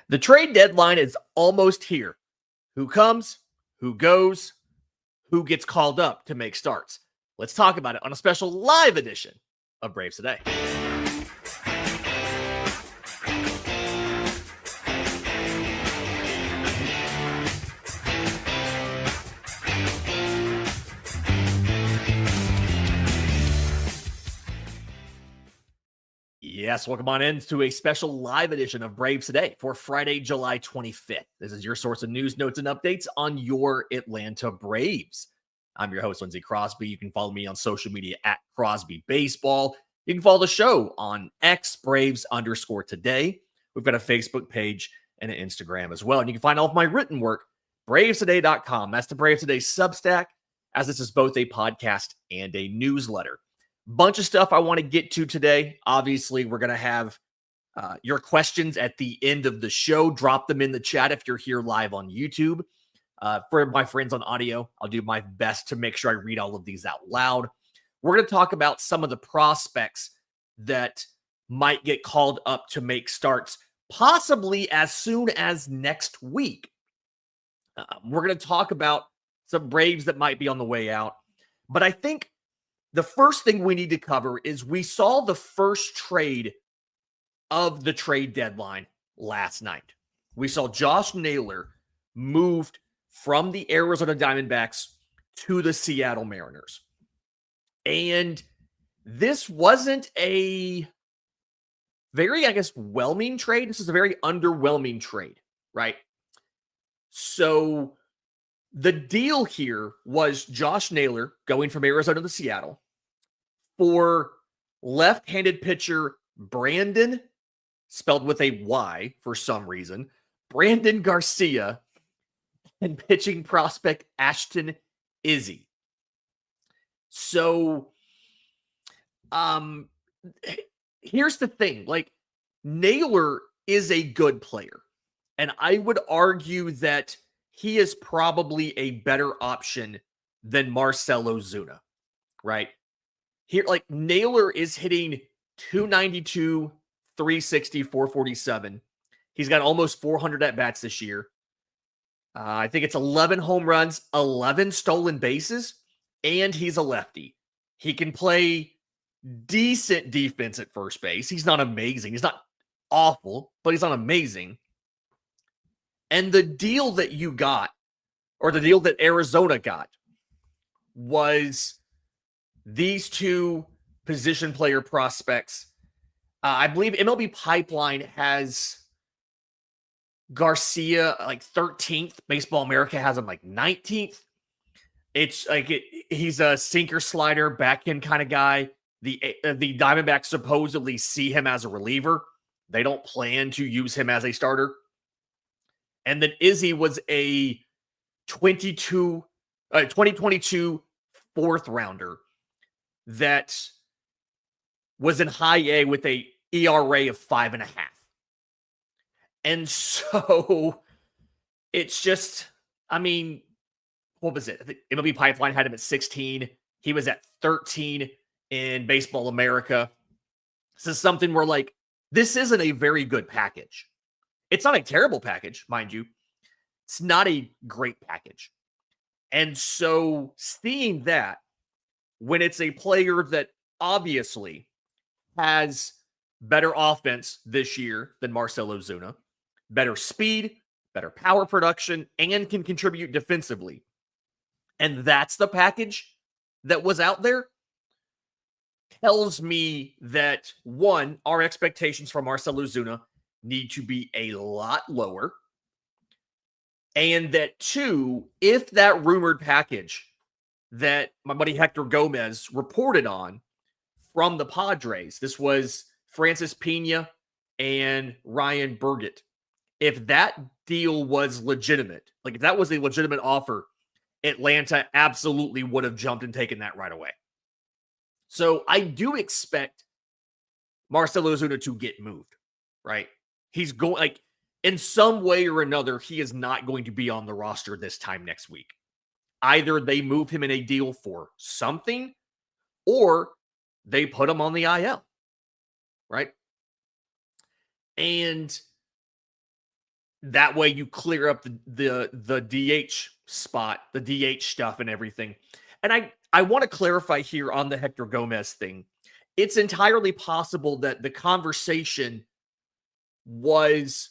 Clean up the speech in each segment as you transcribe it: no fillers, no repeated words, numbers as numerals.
The trade deadline is almost here. Who comes? Who goes? Who gets called up to make starts? Let's talk about it on a special live edition of Braves Today. Yes, welcome on in to a special live edition of Braves Today for Friday, July 25th. This is your source of news, notes, and updates on your Atlanta Braves. I'm your host, Lindsey Crosby. You can follow me on social media at Crosby Baseball. You can follow the show on X Braves_today. We've got a Facebook page and an Instagram as well. And you can find all of my written work, bravestoday.com. That's the Braves Today Substack, as this is both a podcast and a newsletter. Bunch of stuff I want to get to today. Obviously, we're going to have your questions at the end of the show. Drop them in the chat if you're here live on YouTube. For my friends on audio, I'll do my best to make sure I read all of these out loud. We're going to talk about some of the prospects that might get called up to make starts, possibly as soon as next week. We're going to talk about some Braves that might be on the way out. But I think the first thing we need to cover is we saw the first trade of the trade deadline last night. We saw Josh Naylor moved from the Arizona Diamondbacks to the Seattle Mariners. And this wasn't a very, whelming trade. This is a very underwhelming trade, right? So the deal here was Josh Naylor going from Arizona to Seattle for left-handed pitcher Brandon, spelled with a Y for some reason, Brandon Garcia, and pitching prospect Ashton Izzy. So, here's the thing. Naylor is a good player, and I would argue that he is probably a better option than Marcell Ozuna, right? Here, Naylor is hitting 292, 360, 447. He's got almost 400 at-bats this year. I think it's 11 home runs, 11 stolen bases, and he's a lefty. He can play decent defense at first base. He's not amazing. He's not awful, but he's not amazing. And the deal that you got, or the deal that Arizona got, was these two position player prospects. I believe MLB Pipeline has Garcia 13th. Baseball America has him 19th. It's he's a sinker slider, back end kind of guy. The Diamondbacks supposedly see him as a reliever. They don't plan to use him as a starter. And then Izzy was a 2022 fourth rounder that was in high A with a ERA of 5.5. And so it's just, what was it? I think MLB Pipeline had him at 16. He was at 13 in Baseball America. This is something where this isn't a very good package. It's not a terrible package, mind you. It's not a great package. And so seeing that, when it's a player that obviously has better offense this year than Marcell Ozuna, better speed, better power production, and can contribute defensively, and that's the package that was out there, tells me that, one, our expectations for Marcell Ozuna need to be a lot lower. And that, two, if that rumored package that my buddy Hector Gomez reported on from the Padres, this was Francis Pena and Ryan Burgett, if that deal was legitimate, if that was a legitimate offer, Atlanta absolutely would have jumped and taken that right away. So I do expect Marcell Ozuna to get moved, right? He's going, in some way or another, he is not going to be on the roster this time next week. Either they move him in a deal for something, or they put him on the IL, right? And That way you clear up the DH spot, the DH stuff and everything. And I want to clarify here on the Hector Gomez thing. It's entirely possible that the conversation was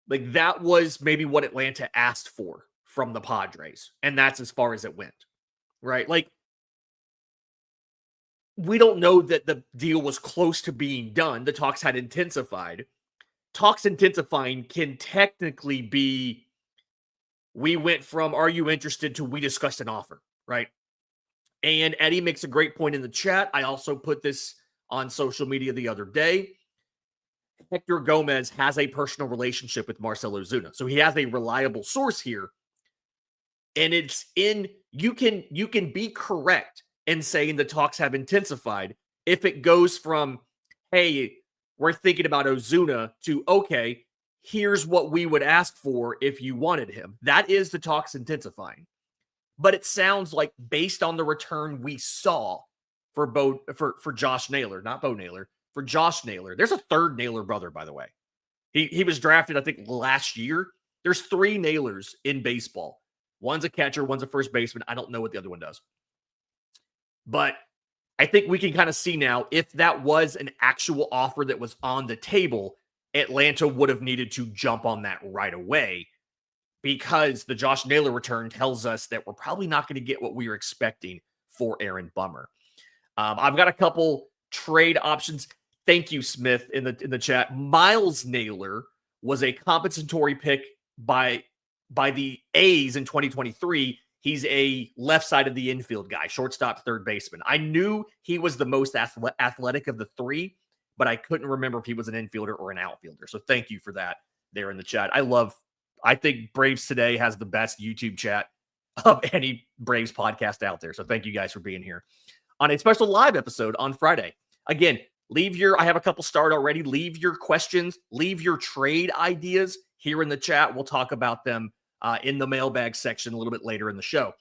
like that was maybe what Atlanta asked for from the Padres, and that's as far as it went. Right? Like we don't know that the deal was close to being done. The talks had intensified. Talks intensifying can technically be we went from are you interested to we discussed an offer, right? And Eddie makes a great point in the chat. I also put this on social media the other day. Hector Gomez has a personal relationship with Marcell Ozuna. So he has a reliable source here. And it's in you can be correct in saying the talks have intensified if it goes from, hey, we're thinking about Ozuna to, okay, here's what we would ask for if you wanted him. That is the talks intensifying. But it sounds like based on the return we saw for Josh Naylor, not Bo Naylor, for Josh Naylor. There's a third Naylor brother, by the way. He was drafted, I think, last year. There's 3 Naylors in baseball. One's a catcher, one's a first baseman. I don't know what the other one does. But I think we can kind of see now if that was an actual offer that was on the table, Atlanta would have needed to jump on that right away because the Josh Naylor return tells us that we're probably not going to get what we were expecting for Aaron Bummer. I've got a couple trade options. Thank you, Smith, in the chat. Miles Naylor was a compensatory pick by the A's in 2023. He's a left side of the infield guy, shortstop, third baseman. I knew he was the most athletic of the 3, but I couldn't remember if he was an infielder or an outfielder. So thank you for that there in the chat. I think Braves Today has the best YouTube chat of any Braves podcast out there. So thank you guys for being here on a special live episode on Friday. Again, I have a couple starred already. Leave your questions, leave your trade ideas here in the chat. We'll talk about them in the mailbag section a little bit later in the show.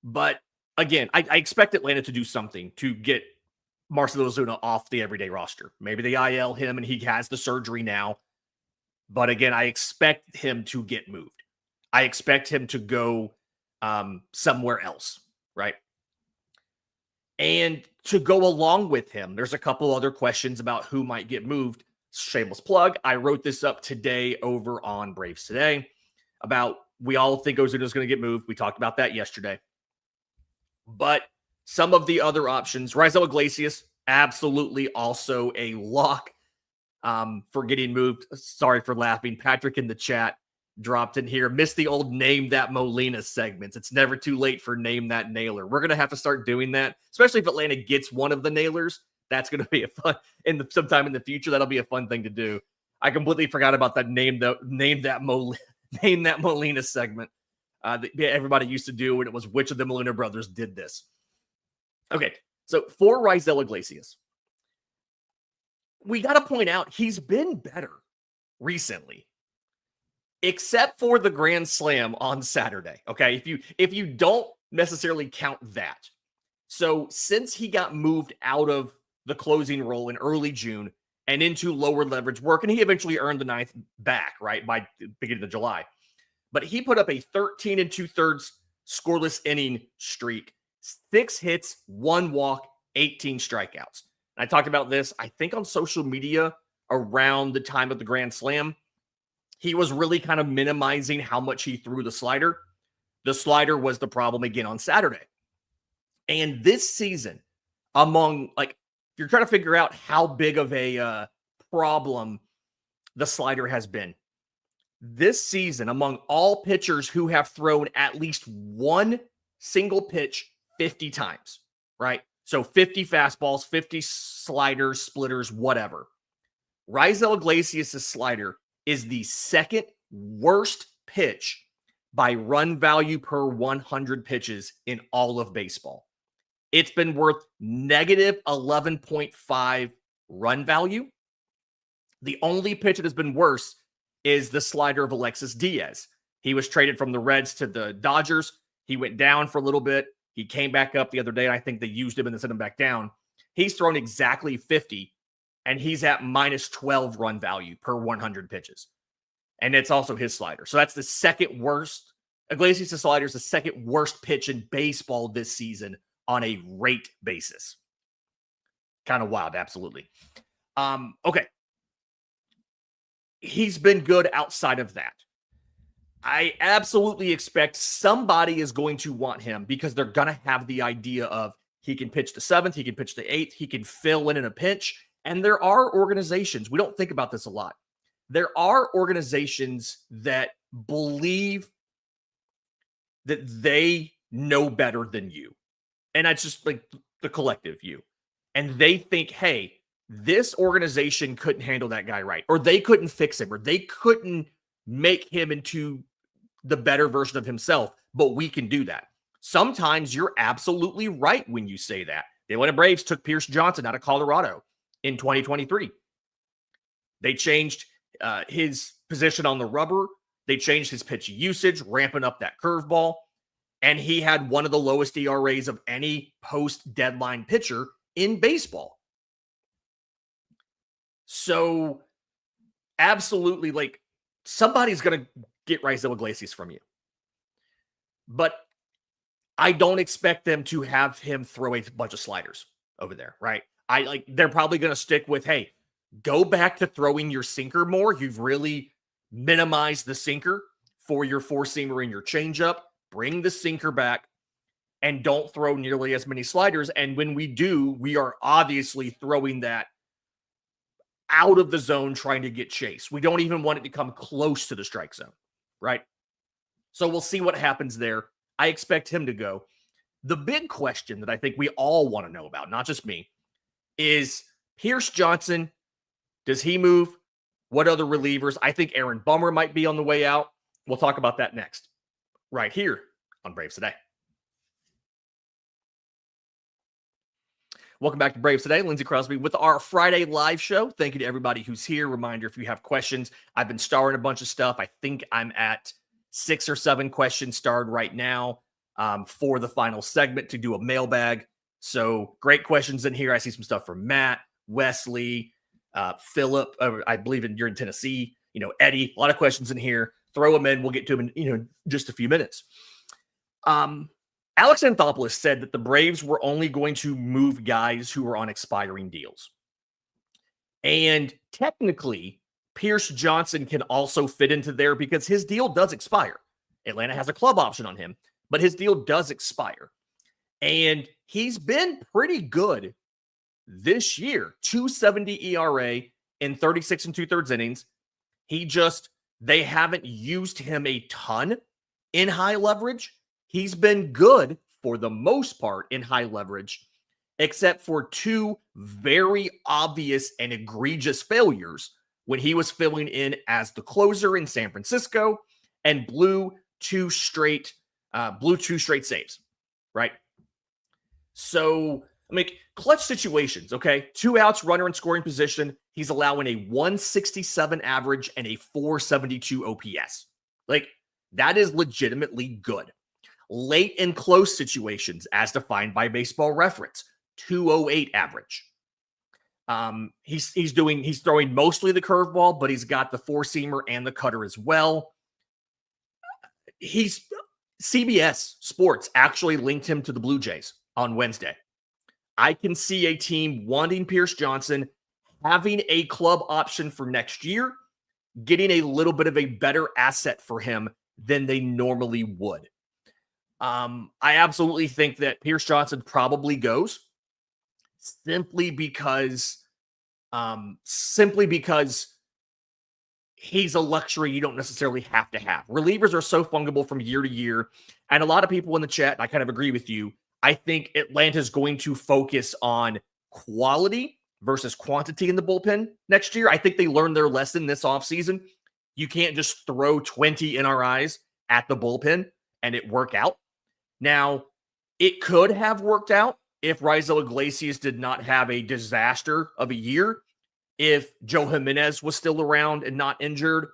But again, I expect Atlanta to do something to get Marcell Ozuna off the everyday roster. Maybe they IL him and he has the surgery now. But again, I expect him to get moved. I expect him to go somewhere else, right? And to go along with him, there's a couple other questions about who might get moved. Shameless plug. I wrote this up today over on Braves Today about we all think Ozuna is going to get moved. We talked about that yesterday. But some of the other options, Raisel Iglesias, absolutely also a lock for getting moved. Sorry for laughing. Patrick in the chat dropped in here. Missed the old Name That Molina segments. It's never too late for Name That Naylor. We're going to have to start doing that, especially if Atlanta gets one of the Naylors. That's going to be a fun sometime in the future. That'll be a fun thing to do. I completely forgot about that Name That Molina segment that everybody used to do when it was which of the Molina brothers did this. Okay, so for Raisel Iglesias, we got to point out he's been better recently, except for the Grand Slam on Saturday. Okay, if you don't necessarily count that, so since he got moved out of the closing role in early June and into lower leverage work, and he eventually earned the 9th back, right, by the beginning of July. But he put up a 13 2/3 scoreless inning streak, 6 hits, 1 walk, 18 strikeouts. I talked about this, I think, on social media around the time of the Grand Slam. He was really kind of minimizing how much he threw the slider. The slider was the problem again on Saturday. And this season, if you're trying to figure out how big of a problem the slider has been, this season, among all pitchers who have thrown at least one single pitch 50 times, right? So 50 fastballs, 50 sliders, splitters, whatever. Raisel Iglesias' slider is the second worst pitch by run value per 100 pitches in all of baseball. It's been worth negative 11.5 run value. The only pitch that has been worse is the slider of Alexis Diaz. He was traded from the Reds to the Dodgers. He went down for a little bit. He came back up the other day. I think they used him and then sent him back down. He's thrown exactly 50 and he's at minus 12 run value per 100 pitches. And it's also his slider. So that's the second worst. Iglesias' slider is the second worst pitch in baseball this season on a rate basis. Kind of wild, absolutely. Okay. He's been good outside of that. I absolutely expect somebody is going to want him because they're going to have the idea of he can pitch the 7th, he can pitch the 8th, he can fill in a pinch. And there are organizations, we don't think about this a lot. There are organizations that believe that they know better than you. And that's just like the collective you. And they think, hey, this organization couldn't handle that guy right, or they couldn't fix him, or they couldn't make him into the better version of himself, but we can do that. Sometimes you're absolutely right when you say that. The Atlanta Braves took Pierce Johnson out of Colorado in 2023. They changed his position on the rubber. They changed his pitch usage, ramping up that curveball. And he had one of the lowest ERAs of any post-deadline pitcher in baseball. So absolutely, like, somebody's going to get Raisel Iglesias from you. But I don't expect them to have him throw a bunch of sliders over there, right? They're probably going to stick with, hey, go back to throwing your sinker more. You've really minimized the sinker for your four-seamer and your changeup. Bring the sinker back and don't throw nearly as many sliders. And when we do, we are obviously throwing that out of the zone trying to get chase. We don't even want it to come close to the strike zone, right? So we'll see what happens there. I expect him to go. The big question that I think we all want to know about, not just me, is Pierce Johnson. Does he move? What other relievers? I think Aaron Bummer might be on the way out. We'll talk about that next, right here on Braves Today. Welcome back to Braves Today. Lindsey Crosby with our Friday live show. Thank you to everybody who's here. Reminder, if you have questions, I've been starring a bunch of stuff. I think I'm at 6 or 7 questions starred right now for the final segment to do a mailbag. So great questions in here. I see some stuff from Matt, Wesley, Philip. I believe you're in Tennessee. Eddie. A lot of questions in here. Throw them in. We'll get to them in just a few minutes. Alex Anthopoulos said that the Braves were only going to move guys who were on expiring deals. And technically, Pierce Johnson can also fit into there because his deal does expire. Atlanta has a club option on him, but his deal does expire. And he's been pretty good this year. 2.70 ERA in 36 and 2/3 innings. They haven't used him a ton in high leverage. He's been good for the most part in high leverage, except for 2 very obvious and egregious failures when he was filling in as the closer in San Francisco and blew 2 straight saves, right? So, clutch situations, okay? 2 outs, runner in scoring position. He's allowing a 167 average and a 472 OPS. That is legitimately good. Late and close situations, as defined by Baseball Reference, 208 average. He's throwing mostly the curveball, but he's got the four-seamer and the cutter as well. CBS Sports actually linked him to the Blue Jays on Wednesday. I can see a team wanting Pierce Johnson, having a club option for next year, getting a little bit of a better asset for him than they normally would. I absolutely think that Pierce Johnson probably goes simply because he's a luxury you don't necessarily have to have. Relievers are so fungible from year to year. And a lot of people in the chat, I kind of agree with you. I think Atlanta's going to focus on quality versus quantity in the bullpen next year. I think they learned their lesson this offseason. You can't just throw 20 NRIs at the bullpen and it work out. Now, it could have worked out if Raisel Iglesias did not have a disaster of a year, if Joe Jimenez was still around and not injured.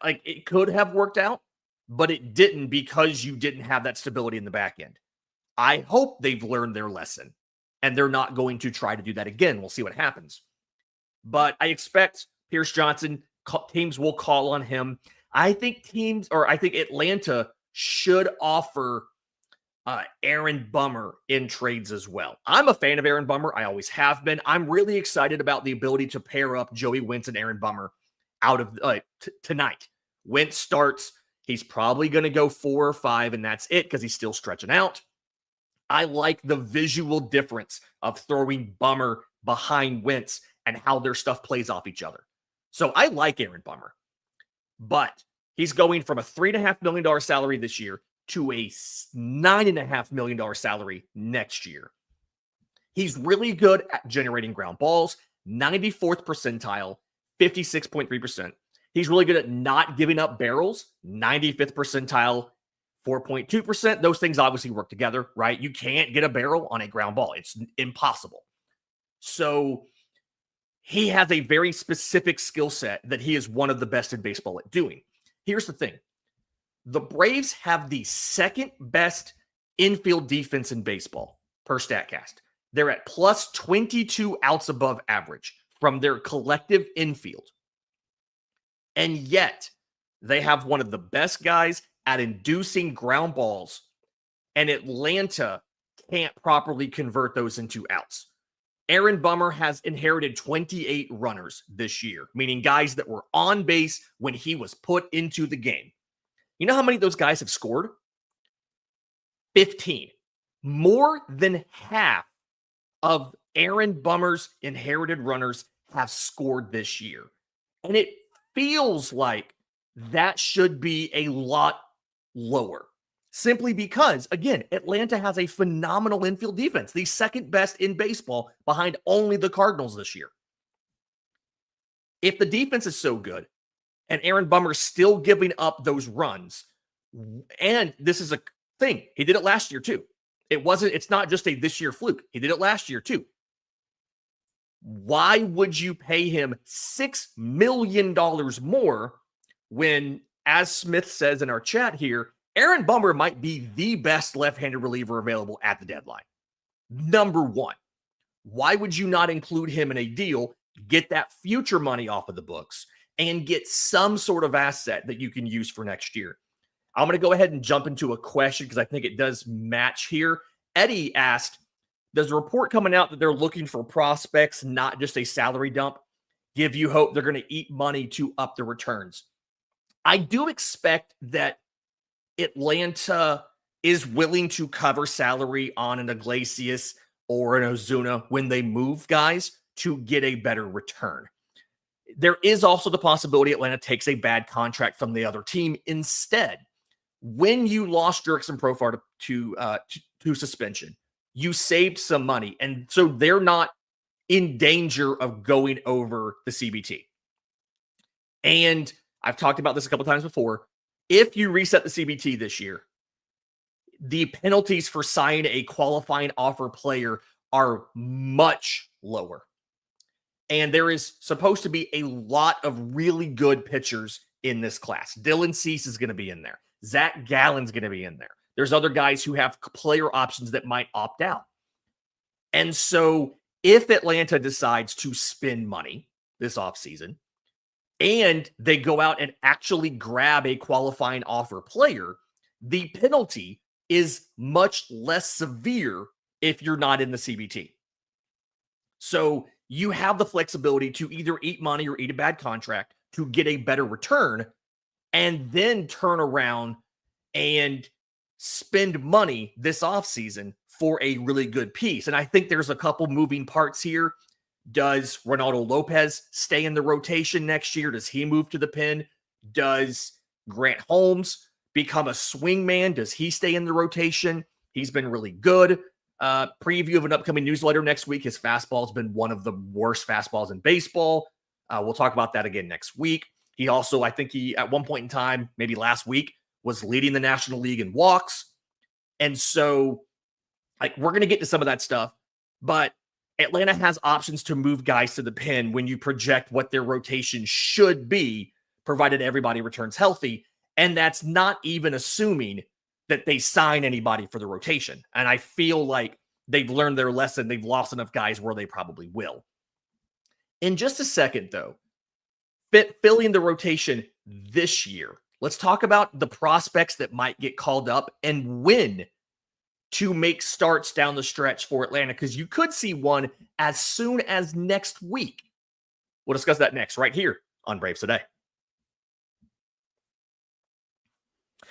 It could have worked out, but it didn't because you didn't have that stability in the back end. I hope they've learned their lesson. and they're not going to try to do that again. We'll see what happens. But I expect Pierce Johnson, teams will call on him. I think Atlanta should offer Aaron Bummer in trades as well. I'm a fan of Aaron Bummer. I always have been. I'm really excited about the ability to pair up Joey Wentz and Aaron Bummer out of tonight. Wentz starts. He's probably going to go 4 or 5, and that's it because he's still stretching out. I like the visual difference of throwing Bummer behind Wentz and how their stuff plays off each other. So I like Aaron Bummer, but he's going from a $3.5 million salary this year to a $9.5 million salary next year. He's really good at generating ground balls, 94th percentile, 56.3%. He's really good at not giving up barrels, 95th percentile, 4.2%. Those things obviously work together, right? You can't get a barrel on a ground ball. It's impossible. So he has a very specific skill set that he is one of the best in baseball at doing. Here's the thing. The Braves have the second best infield defense in baseball per StatCast. They're at plus 22 outs above average from their collective infield. And yet, they have one of the best guys at inducing ground balls, and Atlanta can't properly convert those into outs. Aaron Bummer has inherited 28 runners this year, meaning guys that were on base when he was put into the game. You know how many of those guys have scored? 15. More than half of Aaron Bummer's inherited runners have scored this year. And it feels like that should be a lot lower. Simply because, again, Atlanta has a phenomenal infield defense, the second best in baseball behind only the Cardinals this year. If the defense is so good, and Aaron Bummer's still giving up those runs, and this is a thing, he did it last year too. It's not just a this year fluke. He did it last year too. Why would you pay him $6 million more when, as Smith says in our chat here, Aaron Bummer might be the best left-handed reliever available at the deadline? Number one, why would you not include him in a deal, get that future money off of the books, and get some sort of asset that you can use for next year? I'm going to go ahead and jump into a question because I think it does match here. Eddie asked, does the report coming out that they're looking for prospects, not just a salary dump, give you hope they're going to eat money to up the returns? I do expect that Atlanta is willing to cover salary on an Iglesias or an Ozuna when they move guys to get a better return. There is also the possibility Atlanta takes a bad contract from the other team instead. When you lost Jurickson Profar to suspension, you saved some money, and so they're not in danger of going over the CBT. And I've talked about this a couple times before. If you reset the CBT this year, the penalties for signing a qualifying offer player are much lower. And there is supposed to be a lot of really good pitchers in this class. Dylan Cease is going to be in there. Zach Gallen's going to be in there. There's other guys who have player options that might opt out. And so if Atlanta decides to spend money this offseason and they go out and actually grab a qualifying offer player, the penalty is much less severe if you're not in the CBT. So you have the flexibility to either eat money or eat a bad contract to get a better return and then turn around and spend money this offseason for a really good piece. And I think there's a couple moving parts here. Does Ronaldo Lopez stay in the rotation next year? Does he move to the pen? Does Grant Holmes become a swing man? Does he stay in the rotation? He's been really good. Preview of an upcoming newsletter next week. His fastball has been one of the worst fastballs in baseball. We'll talk about that again next week. He also, I think he, at one point in time, maybe last week, was leading the National League in walks. And so, we're going to get to some of that stuff, but Atlanta has options to move guys to the pen when you project what their rotation should be, provided everybody returns healthy. And that's not even assuming that they sign anybody for the rotation. And I feel like they've learned their lesson. They've lost enough guys where they probably will. In just a second, though, filling the rotation this year, let's talk about the prospects that might get called up and when to make starts down the stretch for Atlanta, because you could see one as soon as next week. We'll discuss that next right here on Braves Today.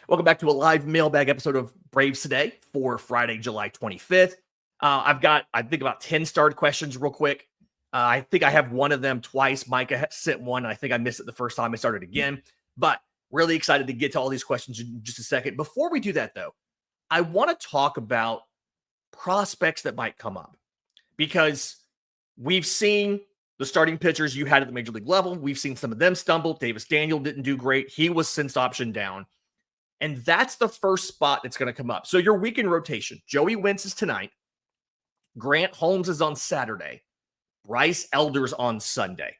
Welcome back to a live mailbag episode of Braves Today for Friday, July 25th. I've got, I think, about 10 starred questions real quick. I think I have one of them twice. Micah sent one, and I think I missed it the first time I started again. But really excited to get to all these questions in just a second. Before we do that, though, I want to talk about prospects that might come up, because we've seen the starting pitchers you had at the major league level. We've seen some of them stumble. Davis Daniel didn't do great. He was since optioned down. And that's the first spot that's going to come up. So your weekend rotation, Joey Wentz is tonight. Grant Holmes is on Saturday. Bryce Elder's on Sunday.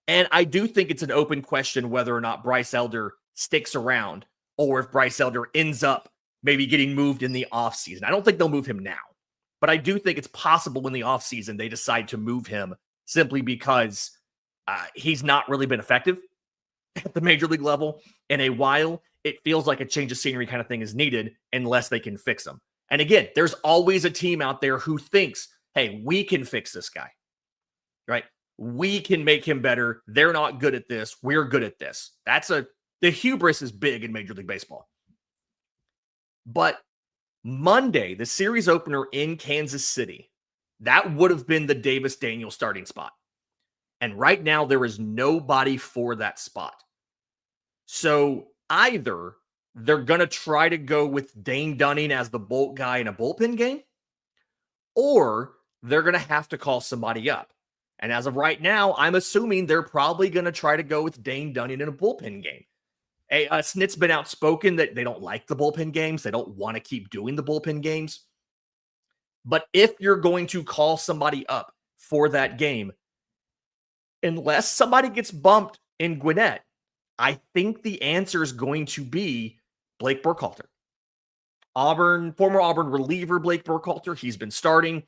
And I do think it's an open question whether or not Bryce Elder sticks around, or if Bryce Elder ends up maybe getting moved in the offseason. I don't think they'll move him now, but I do think it's possible in the offseason they decide to move him simply because he's not really been effective at the major league level in a while. It feels like a change of scenery kind of thing is needed unless they can fix him. And again, there's always a team out there who thinks, hey, we can fix this guy, right? We can make him better. They're not good at this. We're good at this. The hubris is big in Major League Baseball. But Monday, the series opener in Kansas City, that would have been the Davis Daniel starting spot. And right now, there is nobody for that spot. So either they're going to try to go with Dane Dunning as the bulk guy in a bullpen game, or they're going to have to call somebody up. And as of right now, I'm assuming they're probably going to try to go with Dane Dunning in a bullpen game. Snit's been outspoken that they don't like the bullpen games. They don't want to keep doing the bullpen games. But if you're going to call somebody up for that game, unless somebody gets bumped in Gwinnett, I think the answer is going to be Blake Burkhalter. Former Auburn reliever Blake Burkhalter, he's been starting.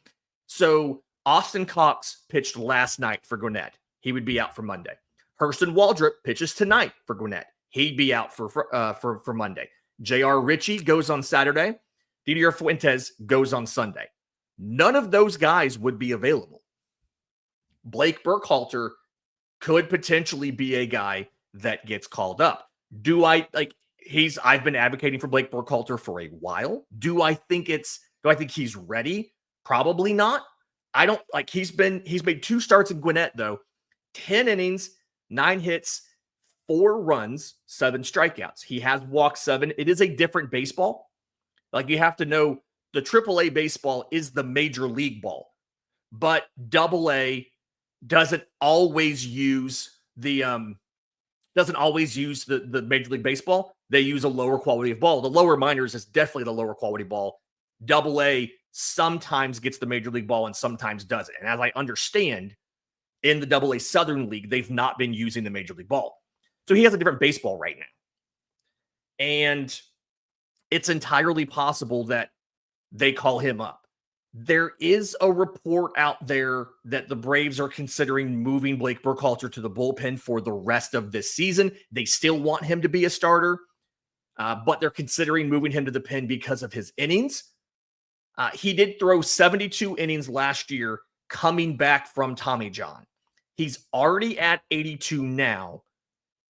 So Austin Cox pitched last night for Gwinnett. He would be out for Monday. Hurston Waldrop pitches tonight for Gwinnett. He'd be out for Monday. J.R. Ritchie goes on Saturday. Didier Fuentes goes on Sunday. None of those guys would be available. Blake Burkhalter could potentially be a guy that gets called up. I've been advocating for Blake Burkhalter for a while. Do I think he's ready? Probably not. He's made 2 starts in Gwinnett though. 10 innings, 9 hits, 4 runs, 7 strikeouts. He has walked 7. It is a different baseball. You have to know the AAA baseball is the major league ball, but AA doesn't always use the major league baseball. They use a lower quality of ball. The lower minors is definitely the lower quality ball. AA sometimes gets the major league ball and sometimes doesn't. And as I understand, in the AA Southern League, they've not been using the major league ball. So he has a different baseball right now. And it's entirely possible that they call him up. There is a report out there that the Braves are considering moving Blake Burkhalter to the bullpen for the rest of this season. They still want him to be a starter, but they're considering moving him to the pen because of his innings. He did throw 72 innings last year coming back from Tommy John. He's already at 82 now,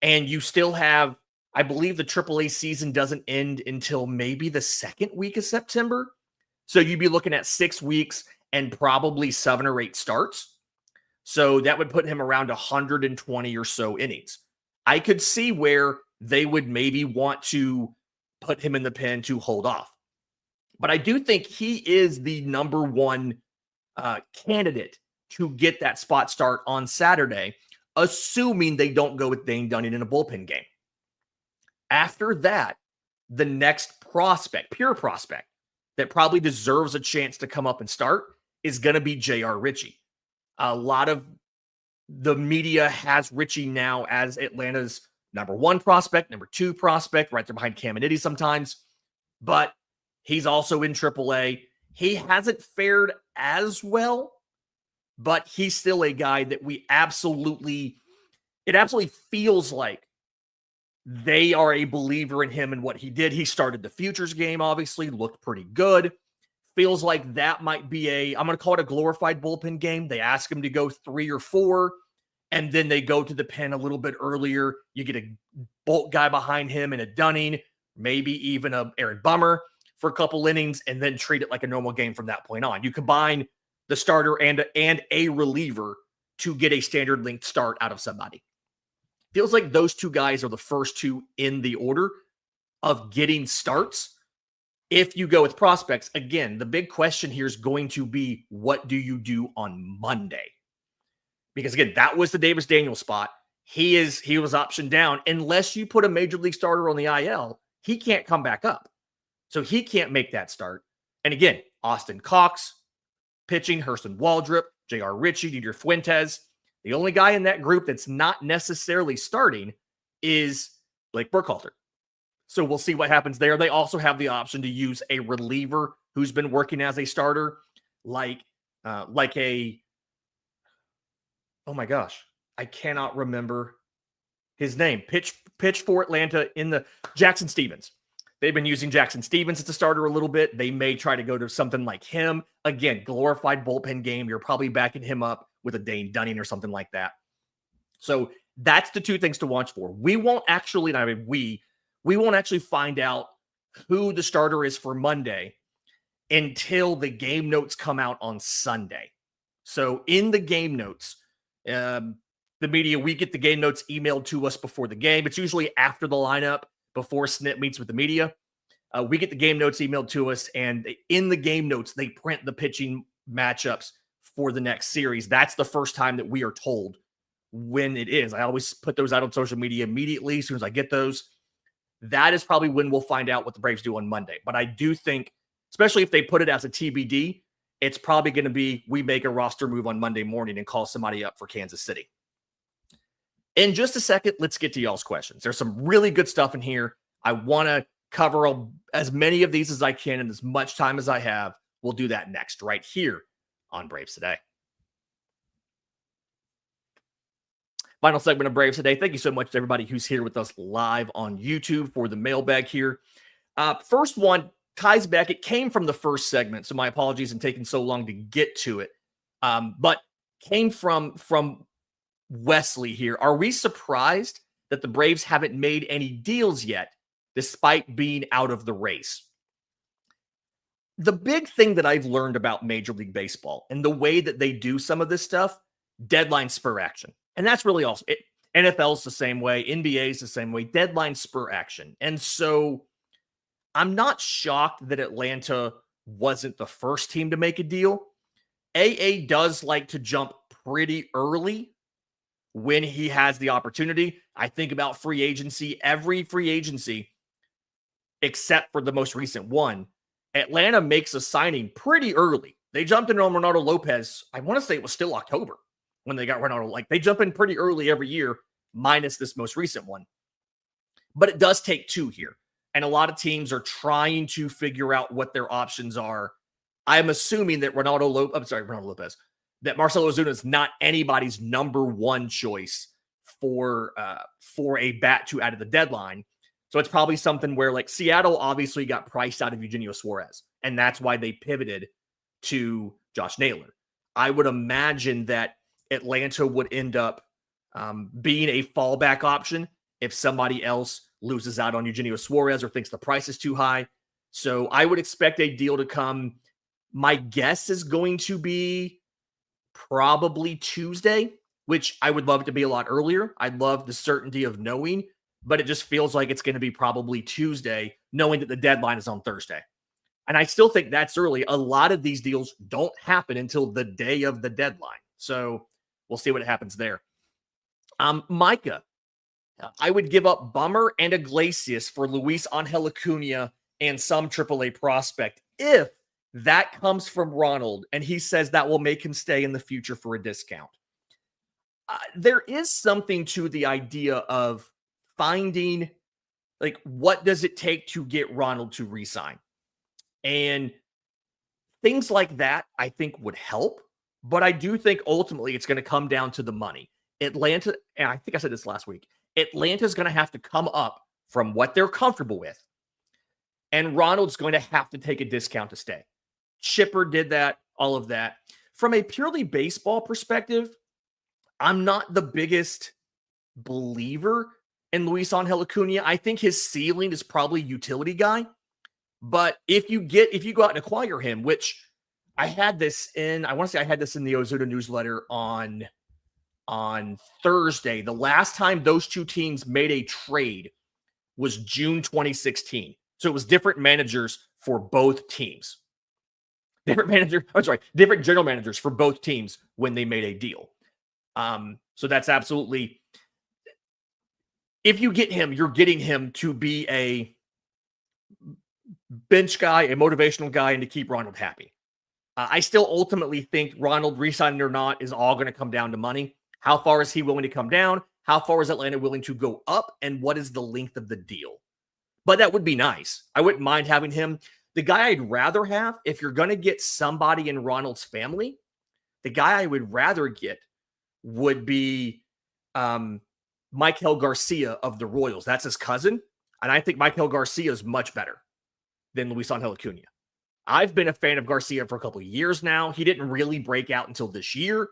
and you still have, I believe the AAA season doesn't end until maybe the second week of September. So you'd be looking at 6 weeks and probably 7 or 8 starts. So that would put him around 120 or so innings. I could see where they would maybe want to put him in the pen to hold off. But I do think he is the number one candidate to get that spot start on Saturday, assuming they don't go with Dane Dunning in a bullpen game. After that, the next prospect, pure prospect, that probably deserves a chance to come up and start is going to be J.R. Ritchie. A lot of the media has Ritchie now as Atlanta's number 1 prospect, number 2 prospect, right there behind Caminiti sometimes. But he's also in AAA. He hasn't fared as well, but he's still a guy that it absolutely feels like they are a believer in him and what he did. He started the futures game, obviously, looked pretty good. Feels like that might be I'm going to call it a glorified bullpen game. They ask him to go 3 or 4, and then they go to the pen a little bit earlier. You get a Bolt guy behind him and a Dunning, maybe even a Aaron Bummer for a couple innings, and then treat it like a normal game from that point on. You combine the starter and a reliever to get a standard length start out of somebody. Feels like those two guys are the first two in the order of getting starts. If you go with prospects, again, the big question here is going to be, what do you do on Monday? Because again, that was the Davis Daniels spot. He was optioned down. Unless you put a major league starter on the IL, he can't come back up. So he can't make that start. And again, Austin Cox pitching, Hurston Waldrop, J.R. Ritchie, Dieter Fuentes. The only guy in that group that's not necessarily starting is Blake Burkhalter. So we'll see what happens there. They also have the option to use a reliever who's been working as a starter, oh my gosh, I cannot remember his name. Pitch for Atlanta in the Jackson Stevens. They've been using Jackson Stevens as a starter a little bit. They may try to go to something like him. Again, glorified bullpen game. You're probably backing him up with a Dane Dunning or something like that. So that's the two things to watch for. We won't actually find out who the starter is for Monday until the game notes come out on Sunday. So in the game notes, the media, we get the game notes emailed to us before the game. It's usually after the lineup, before Snit meets with the media. We get the game notes emailed to us, and in the game notes, they print the pitching matchups for the next series. That's the first time that we are told when it is. I always put those out on social media immediately as soon as I get those. That is probably when we'll find out what the Braves do on Monday. But I do think, especially if they put it as a TBD, it's probably going to be, we make a roster move on Monday morning and call somebody up for Kansas City. In just a second, let's get to y'all's questions. There's some really good stuff in here. I want to cover as many of these as I can in as much time as I have. We'll do that next, right here on Braves Today. Final segment of Braves Today. Thank you so much to everybody who's here with us live on YouTube for the mailbag here. First one ties back. It came from the first segment, so my apologies in taking so long to get to it. But came from Wesley here. Are we surprised that the Braves haven't made any deals yet, despite being out of the race? The big thing that I've learned about Major League Baseball and the way that they do some of this stuff, deadline spur action. And that's really also it. NFL's the same way. NBA's the same way. Deadline spur action. And so I'm not shocked that Atlanta wasn't the first team to make a deal. AA does like to jump pretty early when he has the opportunity. I think about free agency. Every free agency, except for the most recent one, Atlanta makes a signing pretty early. They jumped in on Ronaldo Lopez. I want to say it was still October when they got Ronaldo. Like, they jump in pretty early every year, minus this most recent one. But it does take two here. And a lot of teams are trying to figure out what their options are. I'm assuming that Ronaldo Lopez, that Marcell Ozuna is not anybody's number one choice for a bat to add at the deadline. So it's probably something where, like, Seattle obviously got priced out of Eugenio Suarez, and that's why they pivoted to Josh Naylor. I would imagine that Atlanta would end up being a fallback option if somebody else loses out on Eugenio Suarez or thinks the price is too high. So I would expect a deal to come. My guess is going to be probably Tuesday, which I would love it to be a lot earlier. I'd love the certainty of knowing, but it just feels like it's going to be probably Tuesday, knowing that the deadline is on Thursday. And I still think that's early. A lot of these deals don't happen until the day of the deadline. So we'll see what happens there. Micah, I would give up Bummer and Iglesias for Luis Angel Acuna and some AAA prospect if that comes from Ronald and he says that will make him stay in the future for a discount. There is something to the idea of finding, like, what does it take to get Ronald to re-sign? And Things like that, I think, would help. But I do think ultimately it's going to come down to the money. Atlanta, and I think I said this last week, Atlanta's going to have to come up from what they're comfortable with. And Ronald's going to have to take a discount to stay. Chipper did that, all of that. From a purely baseball perspective, I'm not the biggest believer in Luis Angel Acuna. I think his ceiling is probably utility guy. But if you go out and acquire him, which I had this in, I want to say I had this in the Ozuna newsletter on Thursday. The last time those two teams made a trade was June 2016. So it was different managers for both teams. Different general managers for both teams when they made a deal. So that's absolutely, if you get him, you're getting him to be a bench guy, a motivational guy, and to keep Ronald happy. I still ultimately think Ronald, re-signing or not, is all going to come down to money. How far is he willing to come down? How far is Atlanta willing to go up? And what is the length of the deal? But that would be nice. I wouldn't mind having him. The guy I'd rather have, if you're going to get somebody in Ronald's family, the guy I would rather get would be Michael Garcia of the Royals. That's his cousin. And I think Michael Garcia is much better than Luis Angel Acuna. I've been a fan of Garcia for a couple of years now. He didn't really break out until this year,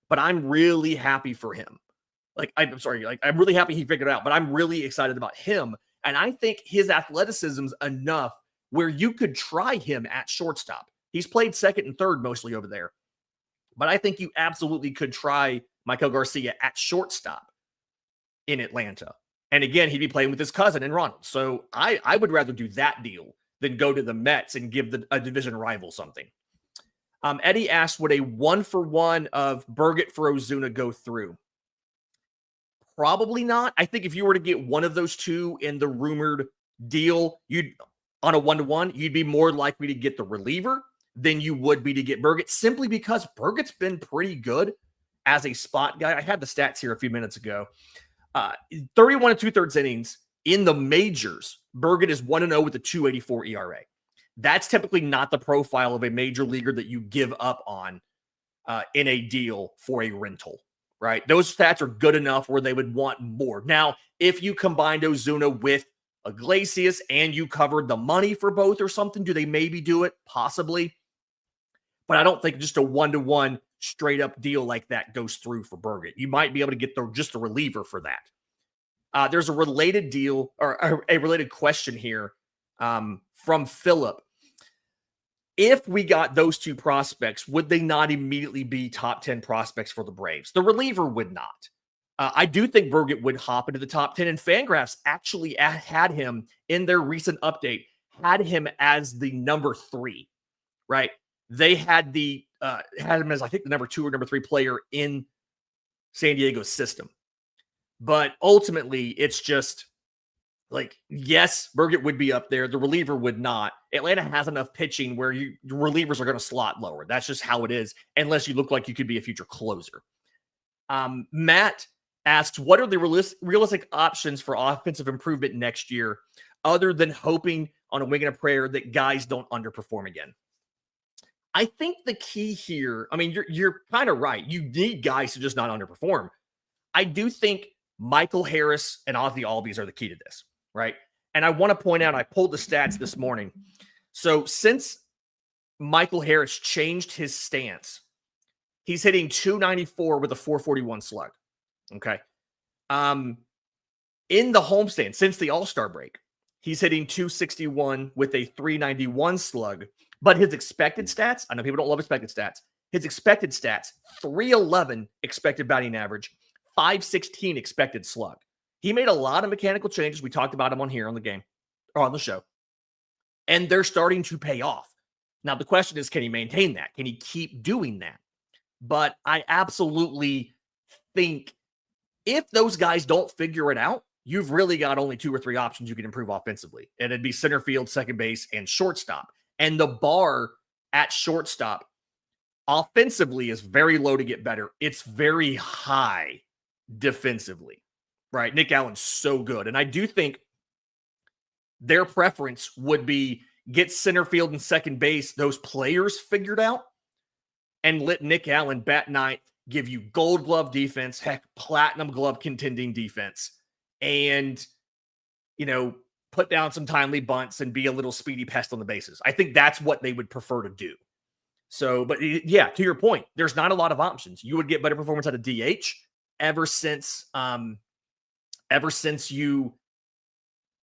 but I'm really happy for him. I'm really happy he figured it out, but I'm really excited about him. And I think his athleticism's enough where you could try him at shortstop. He's played second and third mostly over there. But I think you absolutely could try Michael Garcia at shortstop in Atlanta. And again, he'd be playing with his cousin in Ronald. So I would rather do that deal than go to the Mets and give a division rival something. Eddie asked, would a 1-for-1 of Burgett for Ozuna go through? Probably not. I think if you were to get one of those two in the rumored deal, on a 1-to-1, you'd be more likely to get the reliever than you would be to get Burgett, simply because Burgett's been pretty good as a spot guy. I had the stats here a few minutes ago. 31 and 2/3 innings in the majors. Burgett is 1-0 with a 2.84 ERA. That's typically not the profile of a major leaguer that you give up on in a deal for a rental, right? Those stats are good enough where they would want more. Now, if you combined Ozuna with Iglesias and you covered the money for both or something, do they maybe do it? Possibly. But I don't think just a 1-to-1 straight up deal like that goes through for Burgett. You might be able to get just a reliever for that. There's a related deal or a related question here from Philip. If we got those two prospects, would they not immediately be top 10 prospects for the Braves? The reliever would not. I do think Burgett would hop into the top 10, and Fangraphs actually had him in their recent update, had him as the number 3, right? They had him as, I think, the number 2 or number 3 player in San Diego's system. But ultimately, it's just yes, Burgett would be up there. The reliever would not. Atlanta has enough pitching where relievers are going to slot lower. That's just how it is, unless you look like you could be a future closer. Matt asks, what are the realistic options for offensive improvement next year, other than hoping on a wing and a prayer that guys don't underperform again? I think the key here, I mean, you're kind of right. You need guys to just not underperform. I do think Michael Harris and Ozzy Albies are the key to this, right? And I want to point out, I pulled the stats this morning. So since Michael Harris changed his stance, he's hitting 294 with a 441 slug. Okay. In the homestand, since the All-Star break, he's hitting 261 with a 391 slug. But his expected stats, I know people don't love expected stats. His expected stats, 311 expected batting average, 516 expected slug. He made a lot of mechanical changes. We talked about him on here on the game or on the show. And they're starting to pay off. Now, the question is, can he maintain that? Can he keep doing that? But I absolutely think if those guys don't figure it out, you've really got only 2 or 3 options you can improve offensively. And it'd be center field, second base, and shortstop. And the bar at shortstop offensively is very low to get better. It's very high defensively, right? Nick Allen's so good. And I do think their preference would be get center field and second base, those players figured out, and let Nick Allen bat ninth, give you gold glove defense, heck, platinum glove contending defense, and, put down some timely bunts and be a little speedy pest on the bases. I think that's what they would prefer to do. So, but yeah, to your point, there's not a lot of options. You would get better performance out of DH ever since you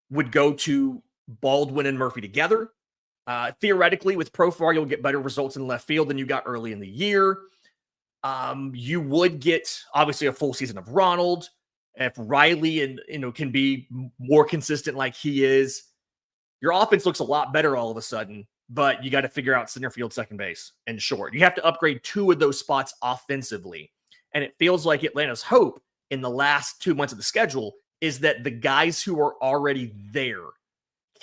would go to Baldwin and Murphy together. Theoretically, with Profar, you'll get better results in left field than you got early in the year. You would get obviously a full season of Ronald. If Riley can be more consistent like he is, your offense looks a lot better all of a sudden. But you got to figure out center field, second base, and short. You have to upgrade 2 of those spots offensively. And it feels like Atlanta's hope in the last 2 months of the schedule is that the guys who are already there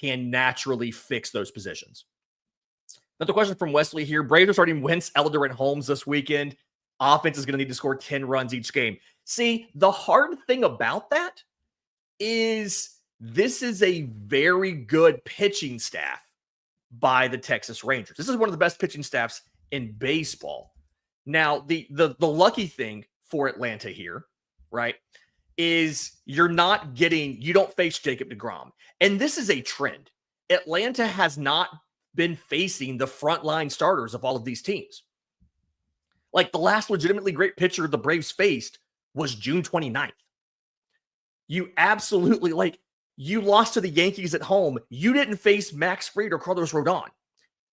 can naturally fix those positions. Another question from Wesley here. Braves are starting Wentz, Elder, and Holmes this weekend. Offense is going to need to score 10 runs each game. See, the hard thing about that is this is a very good pitching staff by the Texas Rangers. This is one of the best pitching staffs in baseball. Now, the lucky thing for Atlanta here, right, is you don't face Jacob deGrom. And this is a trend. Atlanta has not been facing the frontline starters of all of these teams. Like, the last legitimately great pitcher the Braves faced was June 29th. You absolutely, you lost to the Yankees at home. You didn't face Max Fried or Carlos Rodon.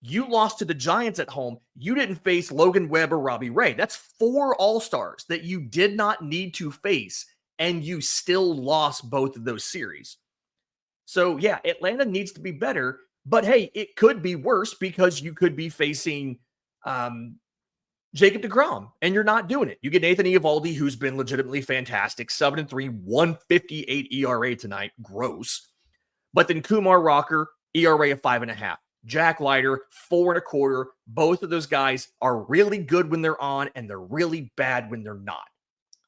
You lost to the Giants at home. You didn't face Logan Webb or Robbie Ray. That's 4 All-Stars that you did not need to face, and you still lost both of those series. So, yeah, Atlanta needs to be better, but hey, it could be worse because you could be facing Jacob deGrom, and you're not doing it. You get Nathan Eovaldi, who's been legitimately fantastic, 7-3, 158 ERA tonight, gross. But then Kumar Rocker, ERA of 5.5. Jack Leiter, 4.25. Both of those guys are really good when they're on, and they're really bad when they're not.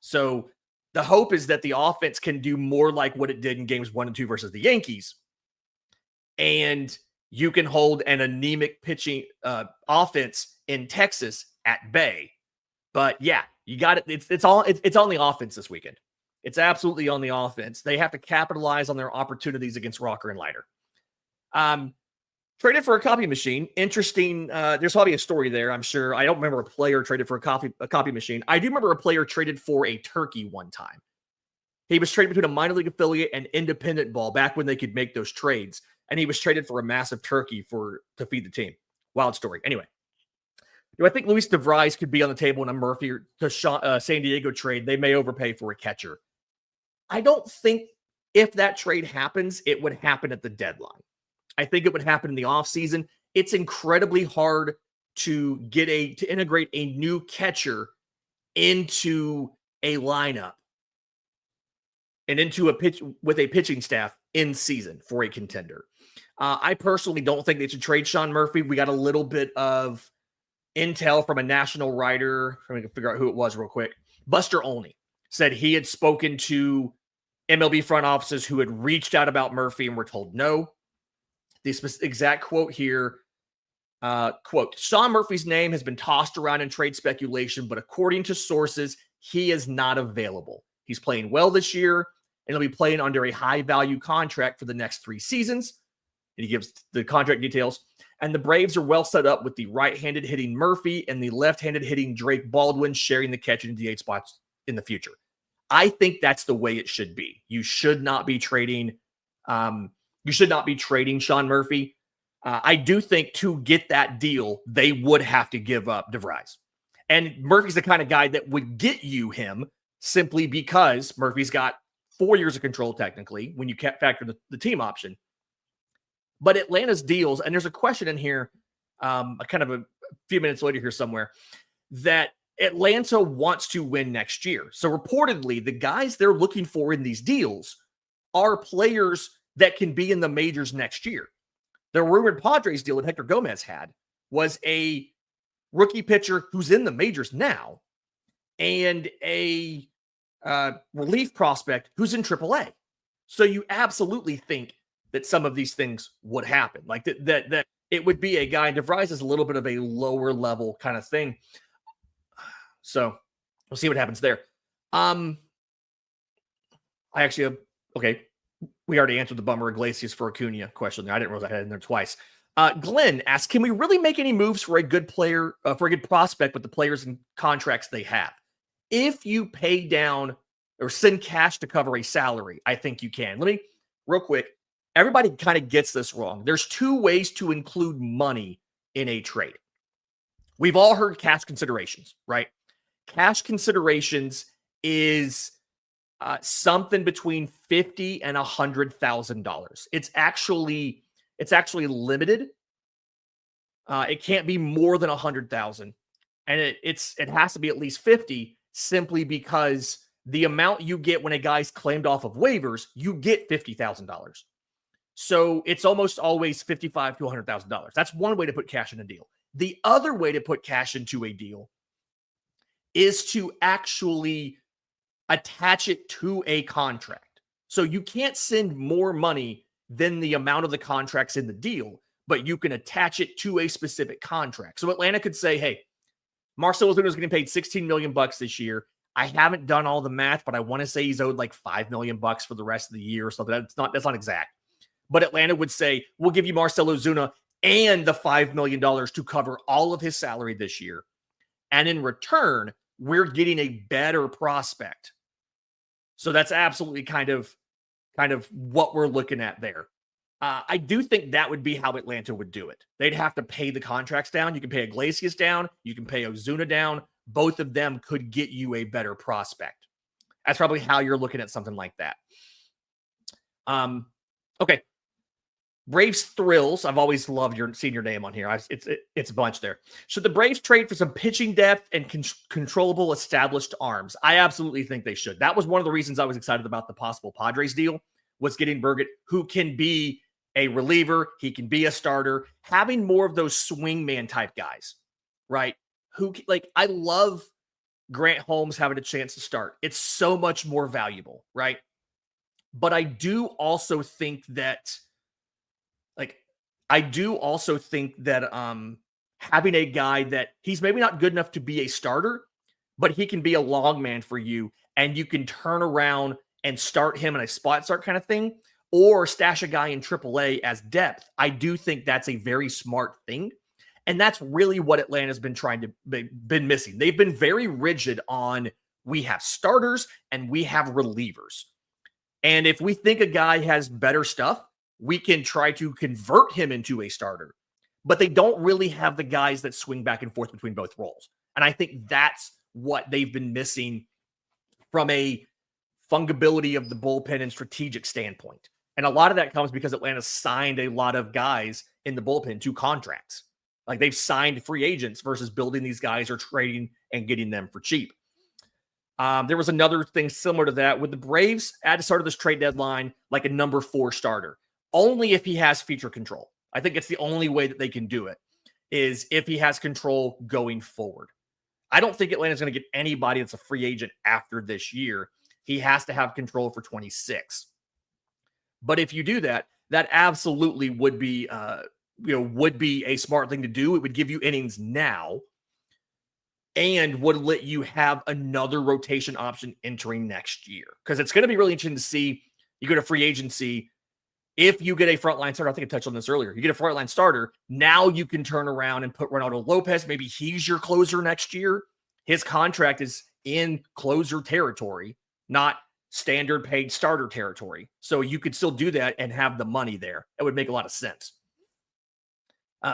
So the hope is that the offense can do more like what it did in games 1 and 2 versus the Yankees, and you can hold an anemic pitching offense in Texas at bay. But yeah, you got it. It's on the offense this weekend. It's absolutely on the offense. They have to capitalize on their opportunities against Rocker and Leiter. Traded for a copy machine. Interesting. There's probably a story there, I'm sure. I don't remember a player traded for a copy machine. I do remember a player traded for a turkey one time. He was traded between a minor league affiliate and independent ball back when they could make those trades. And he was traded for a massive turkey to feed the team. Wild story. Anyway. Do I think Luis DeVries could be on the table in a Murphy to San Diego trade? They may overpay for a catcher. I don't think if that trade happens, it would happen at the deadline. I think it would happen in the offseason. It's incredibly hard to integrate a new catcher into a lineup and into a pitching staff in season for a contender. I personally don't think they should trade Sean Murphy. We got a little bit of intel from a national writer. Let me figure out who it was real quick. Buster Olney said he had spoken to MLB front offices who had reached out about Murphy and were told no. The exact quote here, quote, Sean Murphy's name has been tossed around in trade speculation, but according to sources, he is not available. He's playing well this year, and he'll be playing under a high-value contract for the next 3 seasons. And he gives the contract details. And the Braves are well set up with the right-handed hitting Murphy and the left-handed hitting Drake Baldwin sharing the catch and DH spots in the future. I think that's the way it should be. You should not be trading Sean Murphy. I do think to get that deal, they would have to give up DeVries. And Murphy's the kind of guy that would get you him simply because Murphy's got 4 years of control technically when you factor the team option. But Atlanta's deals, and there's a question in here, kind of a few minutes later here somewhere, that Atlanta wants to win next year. So reportedly, the guys they're looking for in these deals are players that can be in the majors next year. The rumored Padres deal that Hector Gomez had was a rookie pitcher who's in the majors now and a relief prospect who's in AAA. So you absolutely think that some of these things would happen. Like that it would be a guy. DeVries is a little bit of a lower level kind of thing. So we'll see what happens there. I actually have, okay. We already answered the Bummer Iglesias for Acuna question there. I didn't realize I had it in there twice. Glenn asks, can we really make any moves for a good player, for a good prospect with the players and contracts they have? If you pay down or send cash to cover a salary, I think you can. Let me, real quick, everybody kind of gets this wrong. There's two ways to include money in a trade. We've all heard cash considerations, right? Cash considerations is something between $50,000 and $100,000. It's actually limited. It can't be more than 100,000, and it has to be at least 50, simply because the amount you get when a guy's claimed off of waivers, you get $50,000. So it's almost always $55,000 to $100,000. That's one way to put cash in a deal. The other way to put cash into a deal is to actually attach it to a contract. So you can't send more money than the amount of the contracts in the deal, but you can attach it to a specific contract. So Atlanta could say, hey, Marcell Ozuna is getting paid $16 million this year. I haven't done all the math, but I want to say he's owed like $5 million for the rest of the year or something. That's not exact. But Atlanta would say, we'll give you Marcell Ozuna and the $5 million to cover all of his salary this year. And in return, we're getting a better prospect. So that's absolutely kind of what we're looking at there. I do think that would be how Atlanta would do it. They'd have to pay the contracts down. You can pay Iglesias down. You can pay Ozuna down. Both of them could get you a better prospect. That's probably how you're looking at something like that. Okay. Braves Thrills. I've always loved seeing your name on here. It's a bunch there. Should the Braves trade for some pitching depth and controllable established arms? I absolutely think they should. That was one of the reasons I was excited about the possible Padres deal, was getting Burgett, who can be a reliever. He can be a starter. Having more of those swingman type guys, right? I love Grant Holmes having a chance to start. It's so much more valuable, right? But I do also think that having a guy that he's maybe not good enough to be a starter, but he can be a long man for you, and you can turn around and start him in a spot start kind of thing, or stash a guy in AAA as depth. I do think that's a very smart thing. And that's really what Atlanta's been been missing. They've been very rigid on, we have starters and we have relievers. And if we think a guy has better stuff, we can try to convert him into a starter. But they don't really have the guys that swing back and forth between both roles. And I think that's what they've been missing from a fungibility of the bullpen and strategic standpoint. And a lot of that comes because Atlanta signed a lot of guys in the bullpen to contracts. Like, they've signed free agents versus building these guys or trading and getting them for cheap. There was another thing similar to that with the Braves at the start of this trade deadline, like a number 4 starter, only if he has feature control. I think it's the only way that they can do it, is if he has control going forward. I don't think Atlanta's going to get anybody that's a free agent after this year. He has to have control for 26. But if you do that, that absolutely would be a smart thing to do. It would give you innings now and would let you have another rotation option entering next year. Because it's going to be really interesting to see, you go to free agency, if you get a frontline starter. I think I touched on this earlier. You get a frontline starter, now you can turn around and put Ronaldo Lopez. Maybe he's your closer next year. His contract is in closer territory, not standard paid starter territory. So you could still do that and have the money there. It would make a lot of sense.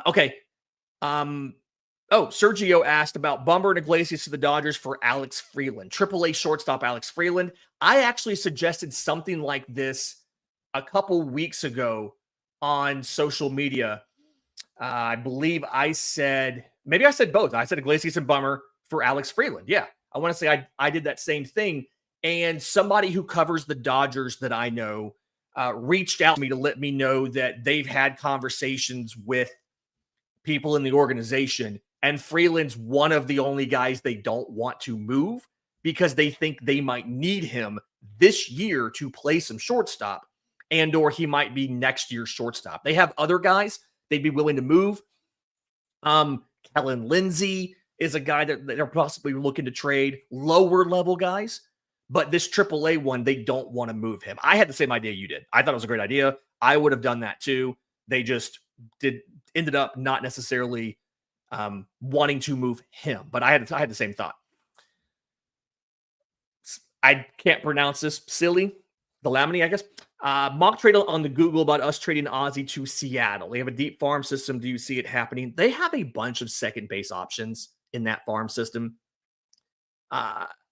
Okay. Sergio asked about Bummer and Iglesias to the Dodgers for Alex Freeland, AAA shortstop Alex Freeland. I actually suggested something like this a couple weeks ago on social media. I believe I said both. I said Iglesias and Bummer for Alex Freeland. Yeah, I want to say I did that same thing. And somebody who covers the Dodgers that I know reached out to me to let me know that they've had conversations with people in the organization, and Freeland's one of the only guys they don't want to move because they think they might need him this year to play some shortstop. and or he might be next year's shortstop. They have other guys they'd be willing to move. Kellen Lindsey is a guy that they're possibly looking to trade, lower level guys. But this AAA one, they don't want to move him. I had the same idea you did. I thought it was a great idea. I would have done that too. They just ended up not necessarily wanting to move him. But I had the same thought. I can't pronounce this. Silly. The Lamini, I guess. Mock trade on the Google about us trading Ozzy to Seattle. They have a deep farm system. Do you see it happening? They have a bunch of second base options in that farm system.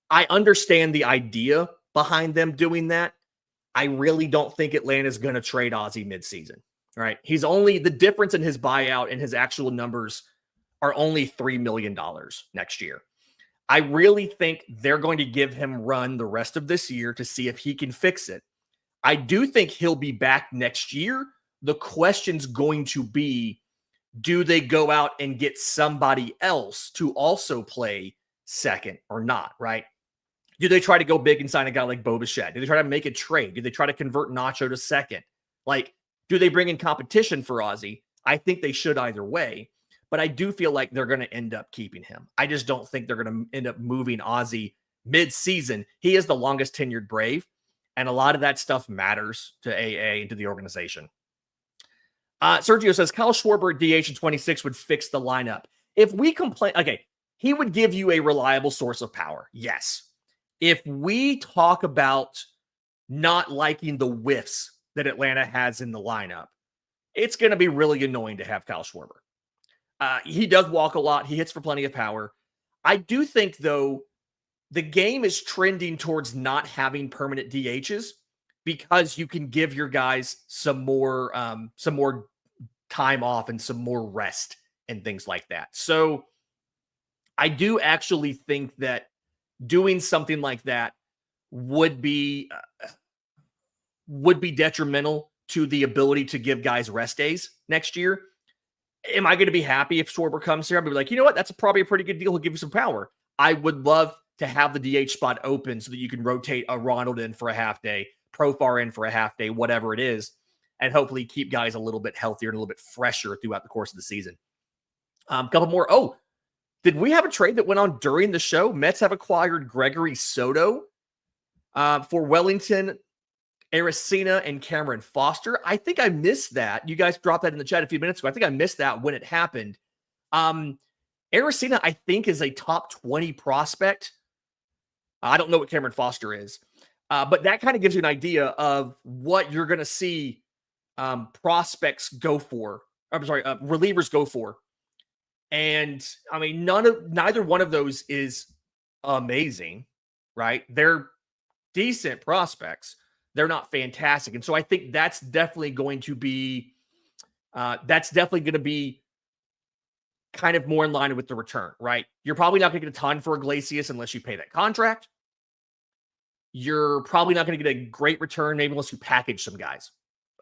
I understand the idea behind them doing that. I really don't think Atlanta's going to trade Ozzy midseason, right? The difference in his buyout and his actual numbers are only $3 million next year. I really think they're going to give him run the rest of this year to see if he can fix it. I do think he'll be back next year. The question's going to be, do they go out and get somebody else to also play second or not, right? Do they try to go big and sign a guy like Bo Bichette? Do they try to make a trade? Do they try to convert Nacho to second? Like, do they bring in competition for Ozzy? I think they should either way, but I do feel like they're going to end up keeping him. I just don't think they're going to end up moving Ozzy mid-season. He is the longest tenured Brave, and a lot of that stuff matters to AA and to the organization. Sergio says, Kyle Schwarber at DH in 26 would fix the lineup. If we complain, okay, he would give you a reliable source of power. Yes. If we talk about not liking the whiffs that Atlanta has in the lineup, it's going to be really annoying to have Kyle Schwarber. He does walk a lot. He hits for plenty of power. I do think, though, the game is trending towards not having permanent DHs because you can give your guys some more time off and some more rest and things like that. So I do actually think that doing something like that would be detrimental to the ability to give guys rest days next year. Am I going to be happy if Schwarber comes here? I'm going to be like, you know what? That's probably a pretty good deal. He'll give you some power. I would love to have the DH spot open so that you can rotate a Ronald in for a half day, Profar in for a half day, whatever it is, and hopefully keep guys a little bit healthier and a little bit fresher throughout the course of the season. A couple more. Oh, did we have a trade that went on during the show? Mets have acquired Gregory Soto for Wellington, Aracena, and Cameron Foster. I think I missed that. You guys dropped that in the chat a few minutes ago. I think I missed that when it happened. Aracena, I think, is a top 20 prospect. I don't know what Cameron Foster is, but that kind of gives you an idea of what you're going to see prospects go for. I'm sorry, relievers go for. And I mean, neither one of those is amazing, right? They're decent prospects. They're not fantastic. And so I think that's definitely going to be kind of more in line with the return, right? You're probably not going to get a ton for Iglesias unless you pay that contract. You're probably not going to get a great return, maybe unless you package some guys.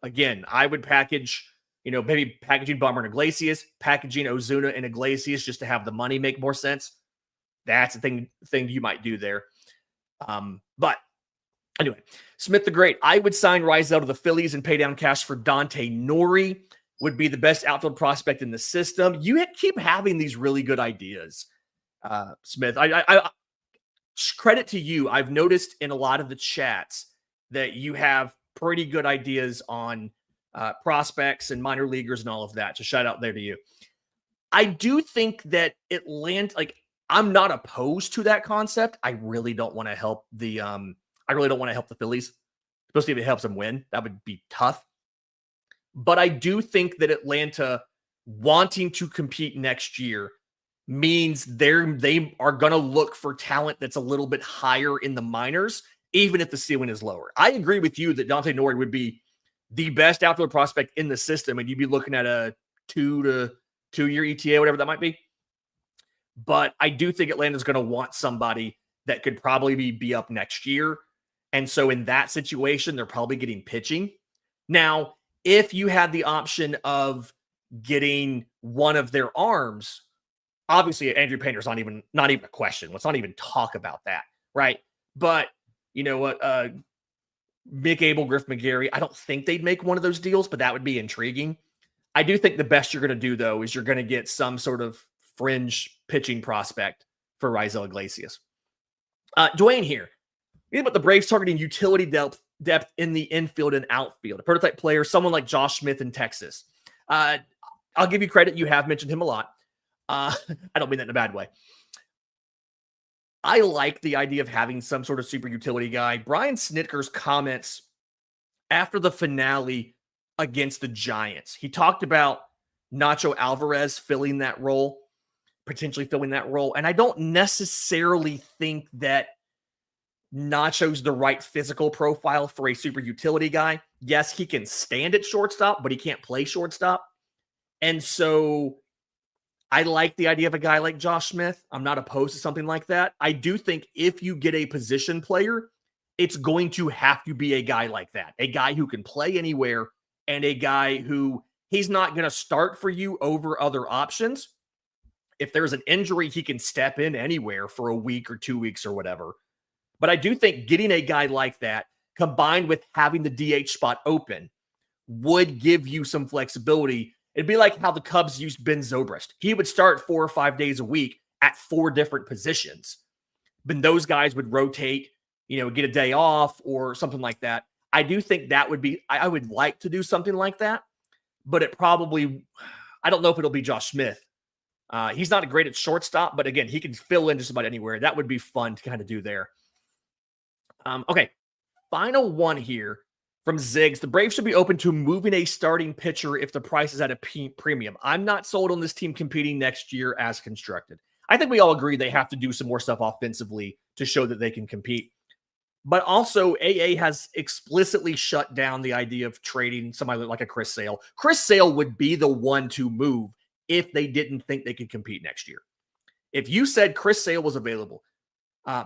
Again, I would package, maybe packaging Bummer and Iglesias, packaging Ozuna and Iglesias just to have the money make more sense. That's the thing you might do there. But anyway, Smith the Great, I would sign Rizzo to the Phillies and pay down cash for Dante Nori. Would be the best outfield prospect in the system. You keep having these really good ideas, Smith. I credit to you. I've noticed in a lot of the chats that you have pretty good ideas on prospects and minor leaguers and all of that. So shout out there to you. I do think that Atlanta, I'm not opposed to that concept. I really don't want to help the Phillies, especially if it helps them win. That would be tough. But I do think that Atlanta wanting to compete next year means they are going to look for talent that's a little bit higher in the minors, even if the ceiling is lower. I agree with you that Dante Nori would be the best outfield prospect in the system, and you'd be looking at a 2-year ETA, whatever that might be. But I do think Atlanta's going to want somebody that could probably be up next year. And so in that situation, they're probably getting pitching. Now, if you had the option of getting one of their arms, obviously Andrew Painter's not even a question. Let's not even talk about that, right? But you know what? Mick Abel, Griff McGarry. I don't think they'd make one of those deals, but that would be intriguing. I do think the best you're going to do, though, is you're going to get some sort of fringe pitching prospect for Raisel Iglesias. Dwayne here. Think about the Braves targeting utility depth in the infield and outfield. A prototype player, someone like Josh Smith in Texas. I'll give you credit. You have mentioned him a lot. I don't mean that in a bad way. I like the idea of having some sort of super utility guy. Brian Snitker's comments after the finale against the Giants, he talked about Nacho Alvarez potentially filling that role. And I don't necessarily think that Nacho's the right physical profile for a super utility guy. Yes, he can stand at shortstop, but he can't play shortstop. And so I like the idea of a guy like Josh Smith. I'm not opposed to something like that. I do think if you get a position player, it's going to have to be a guy like that, a guy who can play anywhere and a guy who he's not going to start for you over other options. If there's an injury, he can step in anywhere for a week or 2 weeks or whatever. But I do think getting a guy like that combined with having the DH spot open would give you some flexibility. It'd be like how the Cubs used Ben Zobrist. He would start 4 or 5 days a week at 4 different positions. But those guys would rotate, get a day off or something like that. I do think that would be, I would like to do something like that, but I don't know if it'll be Josh Smith. He's not great at shortstop, but again, he can fill in just about anywhere. That would be fun to kind of do there. Okay, final one here from Ziggs. The Braves should be open to moving a starting pitcher if the price is at a premium. I'm not sold on this team competing next year as constructed. I think we all agree they have to do some more stuff offensively to show that they can compete. But also, AA has explicitly shut down the idea of trading somebody like a Chris Sale. Chris Sale would be the one to move if they didn't think they could compete next year. If you said Chris Sale was available,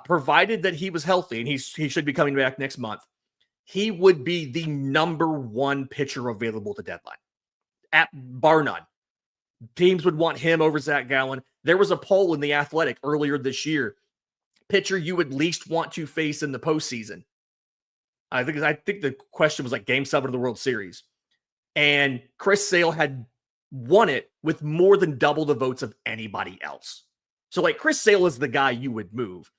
provided that he was healthy, and he should be coming back next month, he would be the number one pitcher available at the deadline, at bar none. Teams would want him over Zach Gallen. There was a poll in The Athletic earlier this year. Pitcher you would least want to face in the postseason. I think the question was like Game 7 of the World Series. And Chris Sale had won it with more than double the votes of anybody else. So like Chris Sale is the guy you would move.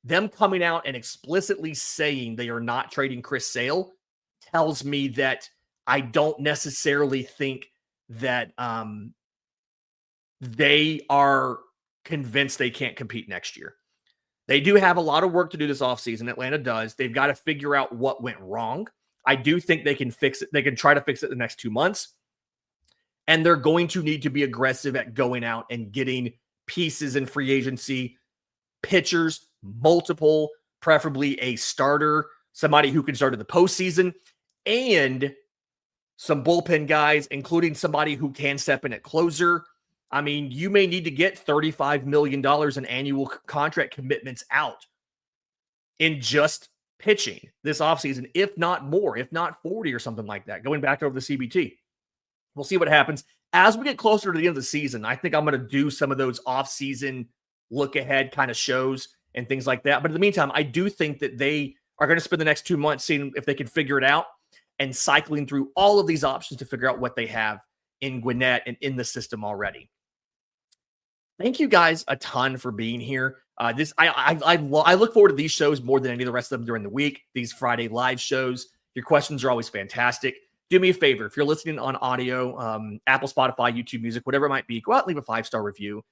Them coming out and explicitly saying they are not trading Chris Sale tells me that I don't necessarily think that they are convinced they can't compete next year. They do have a lot of work to do this offseason. Atlanta does. They've got to figure out what went wrong. I do think they can fix it. They can try to fix it the next 2 months. And they're going to need to be aggressive at going out and getting pieces in free agency, pitchers, multiple, preferably a starter, somebody who can start in the postseason, and some bullpen guys, including somebody who can step in at closer. I mean, you may need to get $35 million in annual contract commitments out in just pitching this offseason, if not more, if not 40 or something like that, going back over the CBT. We'll see what happens. As we get closer to the end of the season, I think I'm going to do some of those off-season look-ahead kind of shows and things like that. But in the meantime, I do think that they are going to spend the next 2 months seeing if they can figure it out and cycling through all of these options to figure out what they have in Gwinnett and in the system already. Thank you guys a ton for being here. I look forward to these shows more than any of the rest of them during the week. These Friday live shows. Your questions are always fantastic. Do me a favor. If you're listening on audio, Apple, Spotify, YouTube Music, whatever it might be, go out and leave a 5-star review.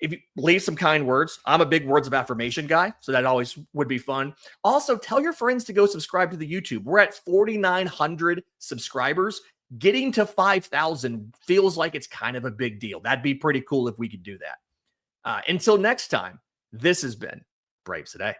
If you leave some kind words, I'm a big words of affirmation guy, so that always would be fun. Also, tell your friends to go subscribe to the YouTube. We're at 4,900 subscribers. Getting to 5,000 feels like it's kind of a big deal. That'd be pretty cool if we could do that. Until next time, this has been Braves Today.